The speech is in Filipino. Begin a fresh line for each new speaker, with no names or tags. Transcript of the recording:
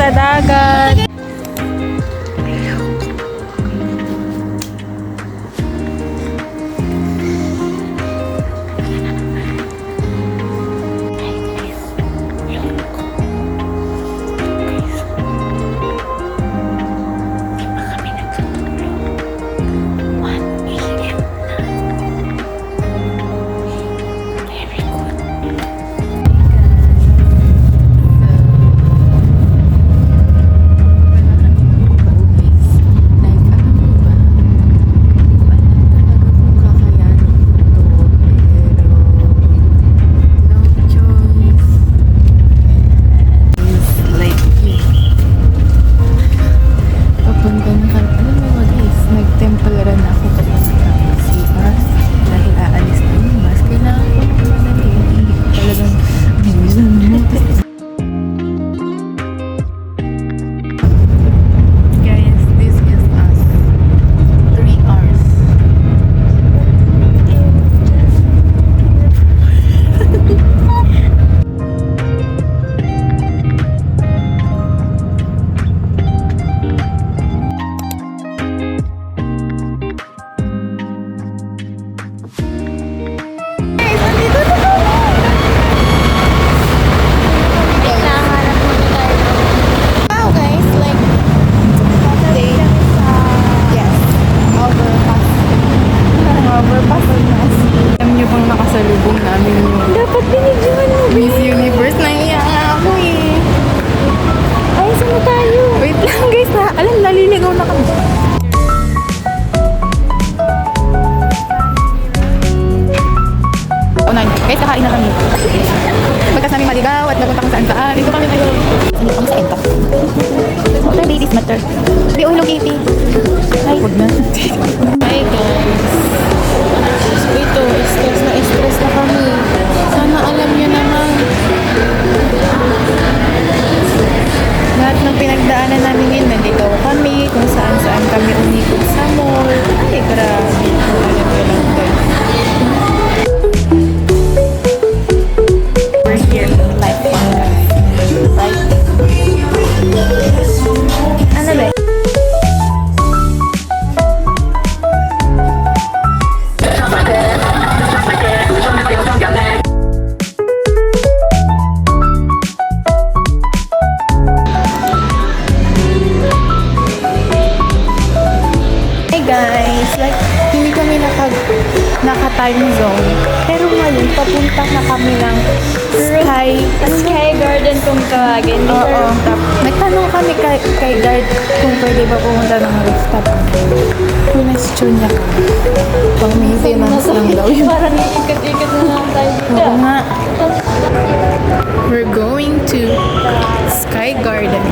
sa dagat. Nakasalubong namin yung
Dapat binigyan mo.
Miss Universe. Naiiyak nga ako eh.
Ay, saan tayo?
Wait lang guys na. Alam, naliligaw na kami. Oh, nine. Guys, kakain na kami. Pagkas namin maligaw at napunta kung saan saan. Dito kami tayo.
Ang sa ito. Water ladies matter. Di ulo kipi. Ay,
Huwag na.
hi guys. Ito, stress na kami. Sana alam niyo naman.
Lahat ng pinagdaanan namin ngayon, nandito kami, kung saan-saan kami umikot sa mall. Ay, grabe. Alam ko lang guys. We're here in life.
Right?
Ano ba? Hey guys, like, hindi kami naka-time zone. Pero ngayon, papunta na kami ng
Sky Garden kung tawagin.
Oo. Nagtanong kami kay guard kung pwede ba pumunta ng rooftop. Question niya. Pang maintenance lang daw yun.
Parang ikot-ikot na lang tayo dito.
Oo nga. We're going to Sky Garden.